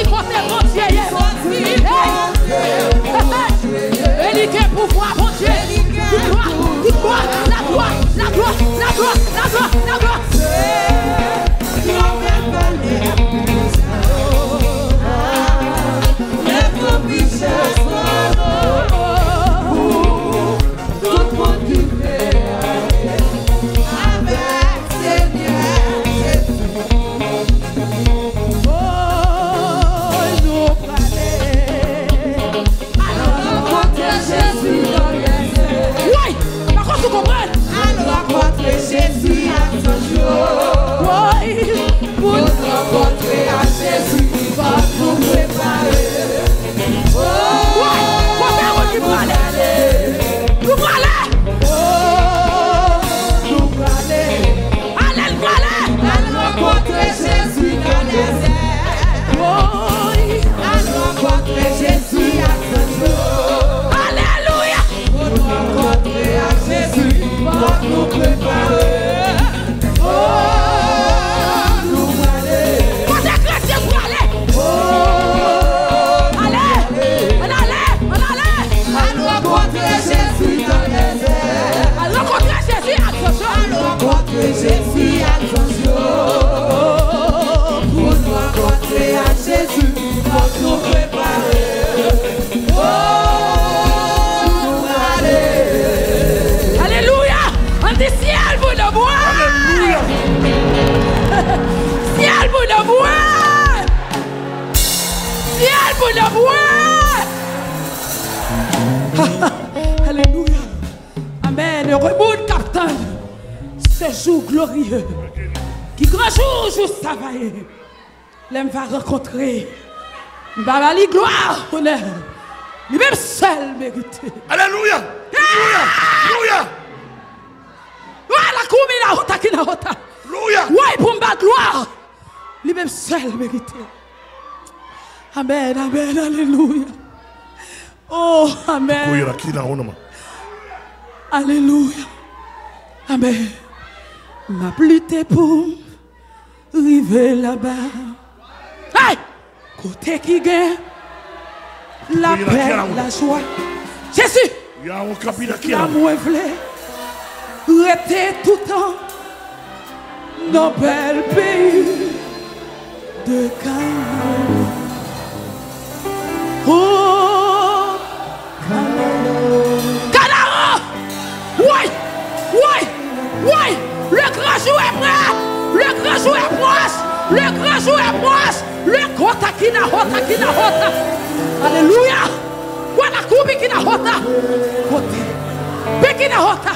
sorti côté mon Dieu. Et il est pouvoir mon Dieu. La gloire. Jésus à son jour. Pour rencontrer à Jésus, va nous préparer. Rencontrer Jésus dans les airs. Rencontrer Jésus à son jour. Alléluia. Pour rencontrer à Jésus, va nous préparer. Jésus à ton jour. Pour nous rencontrer à Jésus, pour nous préparer. Alléluia. On dit ciel pour le bois. Alléluia. Ciel pour le bois. Ciel pour le bois. Alléluia. Amen. Heureux monde, capitaine. Ce jour glorieux, qui grand jour, juste travailler, l'homme va rencontrer, va lui gloire, honneur, lui-même seul mérité. Alléluia. Alléluia. La coumie la hota qui la hota. Alléluia. Ouais, pour me gloire, lui-même seul mérité. Amen, amen, alléluia. Oh, amen. Alléluia. Amen. Ma plutée pour arriver là-bas. Hey! Côté qui gagne la paix, la joie. Jésus! La moi voulait rester tout le temps dans le bel pays de Canaan. Oh! Canaan! Oui! Le grand jour est prêt. Le grand jour est proche. Le grand jour est proche. Le kota qui na hota. Alléluia. Voilà kubi qui na hota. Côté. Qui na hota.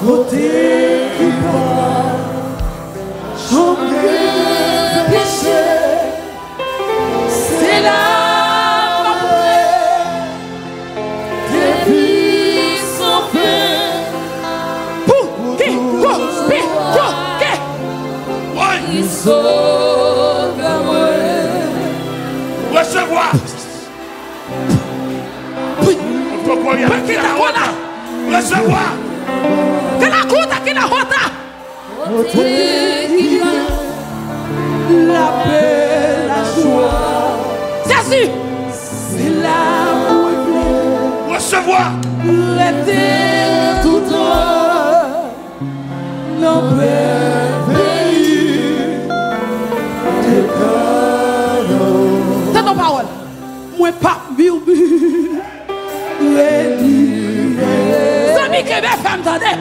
Côté qui va. Changer péché. C'est là. Recevoir. Recevoir. Que la côte qui la rota. La paix, la joie. Jésus. C'est l'amour. Recevoir. L'été tout temps. Non, c'est nos paroles. Moi, pas murmure. Amis qui me font entendre.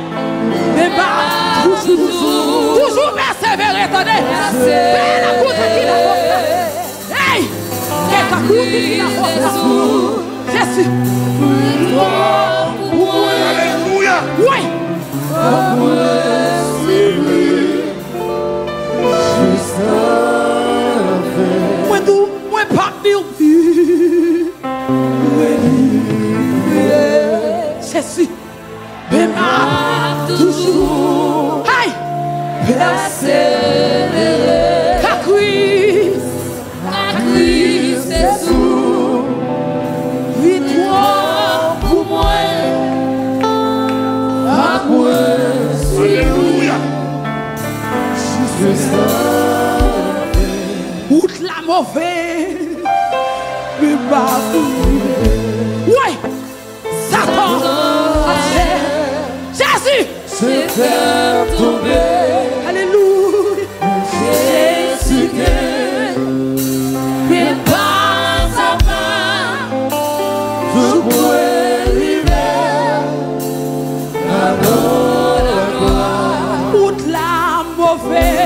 Mais pas toujours persévérer, attendez. Mais la cour qui la porte. Hey! La cour qui la porte. Jésus. Alléluia. Oui. Moi, pas murmure. Jésus. Mais pas toujours. Hey! Persévérer. La cuisse, c'est sous. Victoire pour moi. À moi. Alléluia. Outre la mauvaise, mais pas ouais, Satan, Jésus, c'est faire tomber. Alléluia, Jésus-Christ, mais pas à pas, je pourrais l'hiver, la gloire. outre la mauvaise.